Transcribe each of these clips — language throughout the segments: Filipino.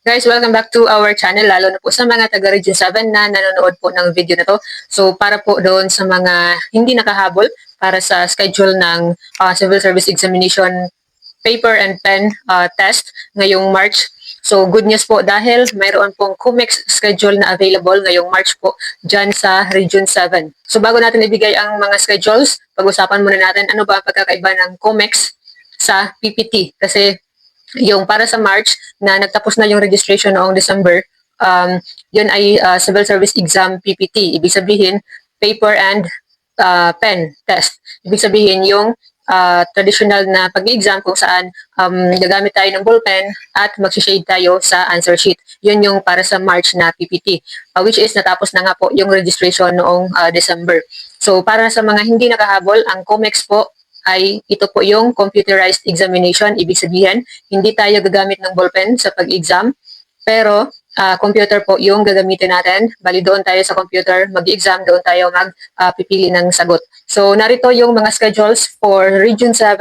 Guys, welcome back to our channel, lalo na po sa mga taga Region 7 na nanonood po ng video na to. So, para po doon sa mga hindi nakahabol para sa schedule ng Civil Service Examination paper and pen test ngayong March. So, good news po dahil mayroon pong COMEX schedule na available ngayong March po dyan sa Region 7. So, bago natin ibigay ang mga schedules, pag-usapan muna natin ano ba ang pagkakaiba ng COMEX sa PPT. Kasi yung para sa March na nagtapos na yung registration noong December, yun ay Civil Service Exam PPT. Ibig sabihin, paper and pen test. Ibig sabihin yung traditional na pag-exam kung saan gagamit tayo ng ballpen at mag-shade tayo sa answer sheet. Yun yung para sa March na PPT, which is natapos na nga po yung registration noong December. So para sa mga hindi nakahabol, ang COMEX po ay ito po yung computerized examination. Ibig sabihin, hindi tayo gagamit ng ballpen sa pag-exam, pero computer po yung gagamitin natin. Bali doon tayo sa computer, mag-exam, doon tayo magpipili ng sagot. So narito yung mga schedules for Region 7,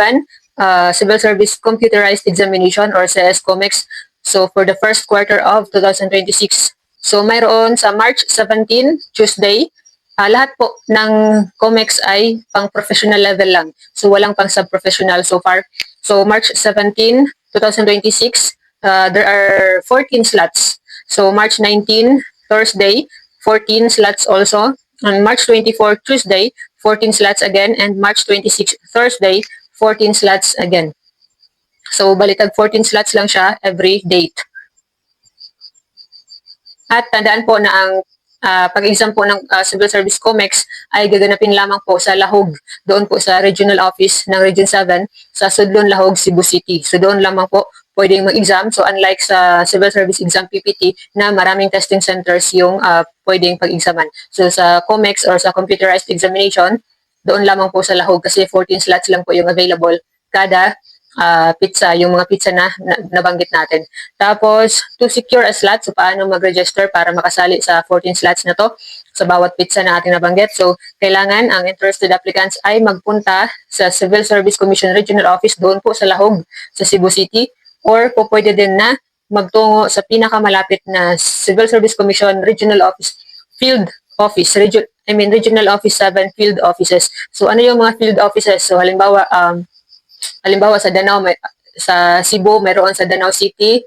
Civil Service Computerized Examination or CS COMEX. So for the first quarter of 2026. So mayroon sa March 17, Tuesday, lahat po ng COMEX ay pang professional level lang. So walang pang sub-professional so far. So March 17, 2026, there are 14 slots. So March 19, Thursday, 14 slots also. On March 24, Tuesday, 14 slots again. And March 26, Thursday, 14 slots again. So balitag 14 slots lang siya every date. At tandaan po na ang pag-exam po ng Civil Service COMEX ay gaganapin lamang po sa Lahog, doon po sa regional office ng Region 7 sa Sudlon, Lahog, Cebu City. So doon lamang po pwedeng mag-exam. So unlike sa Civil Service Exam PPT na maraming testing centers yung pwedeng pag-examan. So sa COMEX or sa computerized examination, doon lamang po sa Lahog kasi 14 slots lang po yung available kada pizza, yung mga pizza na nabanggit natin. Tapos, to secure a slot, so paano mag-register para makasali sa 14 slots na to sa bawat pizza na ating nabanggit. So, kailangan ang interested applicants ay magpunta sa Civil Service Commission Regional Office doon po sa Lahog, sa Cebu City, or po pwede din na magtungo sa pinakamalapit na Civil Service Commission Regional Office, Field Office, Regional Office 7 Field Offices. So, ano yung mga field offices? So, halimbawa sa Danau, sa Cebu, mayroon sa Danau City,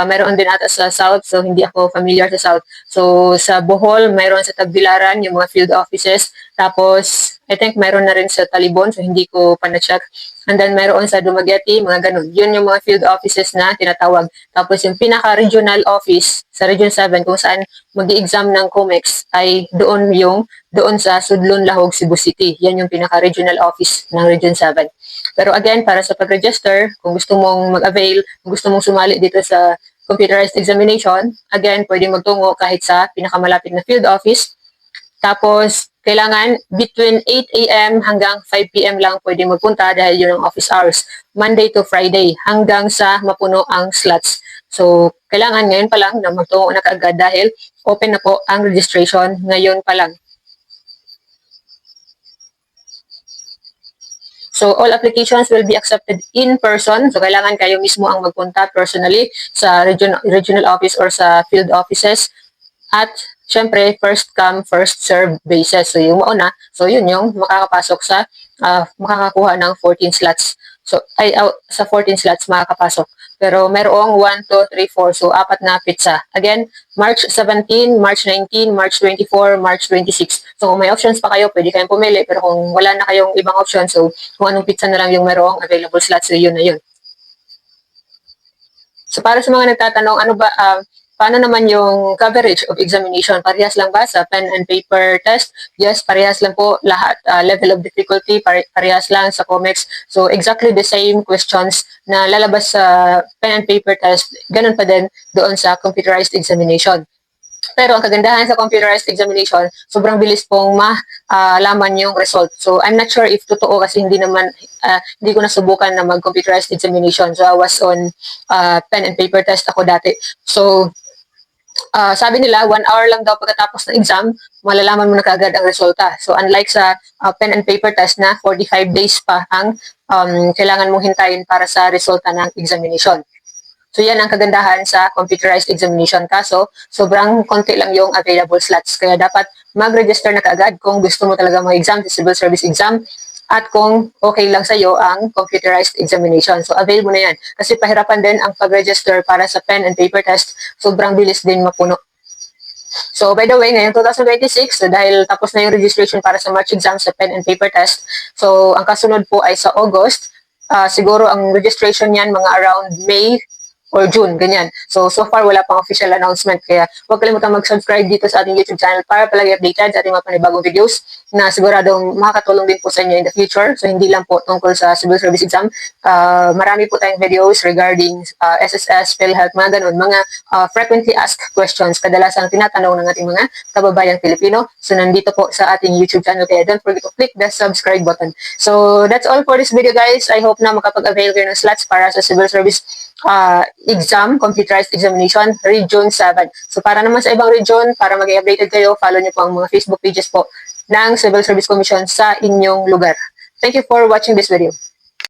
mayroon din ata sa South, so hindi ako familiar sa South. So sa Bohol, mayroon sa Tagbilaran, yung mga field offices. Tapos, I think mayroon na rin sa Talibon, so hindi ko pa na-check. And then mayroon sa Dumaguete, mga ganun. Yun yung mga field offices na tinatawag. Tapos yung pinaka-regional office sa Region 7 kung saan mag-i-exam ng COMEX ay doon sa Sudlon, Lahog, Cebu City. Yan yung pinaka-regional office ng Region 7. Pero again, para sa pag-register, kung gusto mong mag-avail, kung gusto mong sumali dito sa computerized examination, again, pwedeng magtungo kahit sa pinakamalapit na field office. Tapos, kailangan between 8 a.m. hanggang 5 p.m. lang pwedeng magpunta dahil yun ang office hours. Monday to Friday hanggang sa mapuno ang slots. So, kailangan ngayon pa lang na magtungo na kaagad dahil open na po ang registration ngayon pa lang. So, all applications will be accepted in person. So, kailangan kayo mismo ang magpunta personally sa regional office or sa field offices. At, syempre, first come, first serve basis. So, yung mauna, so yun yung makakapasok sa, makakakuha ng 14 slots. So, sa 14 slots makakapasok. Pero merong 1, 2, 3, 4. So, apat na pizza. Again, March 17, March 19, March 24, March 26. So, kung may options pa kayo, pwede kayong pumili. Pero kung wala na kayong ibang option, so kung anong pizza na lang yung merong available slots, so yun na yun. So, para sa mga nagtatanong, paano naman yung coverage of examination? Parehas lang ba sa pen and paper test? Yes, parehas lang po lahat. Level of difficulty, parehas lang sa COMEX. So, exactly the same questions na lalabas sa pen and paper test, ganun pa din doon sa computerized examination. Pero ang kagandahan sa computerized examination, sobrang bilis pong malaman yung result. So, I'm not sure if totoo kasi hindi ko nasubukan na mag-computerized examination. So, I was on pen and paper test ako dati. So, sabi nila, 1 hour lang daw pagkatapos ng exam, malalaman mo na kaagad ang resulta. So, unlike sa pen and paper test na 45 days pa ang kailangan mong hintayin para sa resulta ng examination. So yan ang kagandahan sa computerized examination. Kaso, sobrang konti lang yung available slots. Kaya dapat mag-register na kaagad kung gusto mo talaga mag-exam sa civil service exam at kung okay lang sa'yo ang computerized examination. So avail mo na yan. Kasi pahirapan din ang pag-register para sa pen and paper test. Sobrang bilis din mapuno. So, by the way, ngayong 2026, so dahil tapos na yung registration para sa March exam sa pen and paper test, so ang kasunod po ay sa August. Siguro ang registration niyan mga around May or June, ganyan. So far wala pang official announcement. Kaya huwag kalimutan mag-subscribe dito sa ating YouTube channel para palagi updated sa ating mga panibagong videos na siguradong makakatulong din po sa inyo in the future. So hindi lang po tungkol sa civil service exam. Marami po tayong videos regarding SSS, PhilHealth, mga ganun, mga frequently asked questions, kadalasang tinatanong ng ating mga kababayang Pilipino. So nandito po sa ating YouTube channel. Kaya don't forget to click the subscribe button. So that's all for this video, guys. I hope na makapag-avail kayo ng slots para sa civil service exam, computerized examination, Region 7. So para naman sa ibang region, para maging updated kayo, follow niyo po ang mga Facebook pages po ng Civil Service Commission sa inyong lugar. Thank you for watching this video.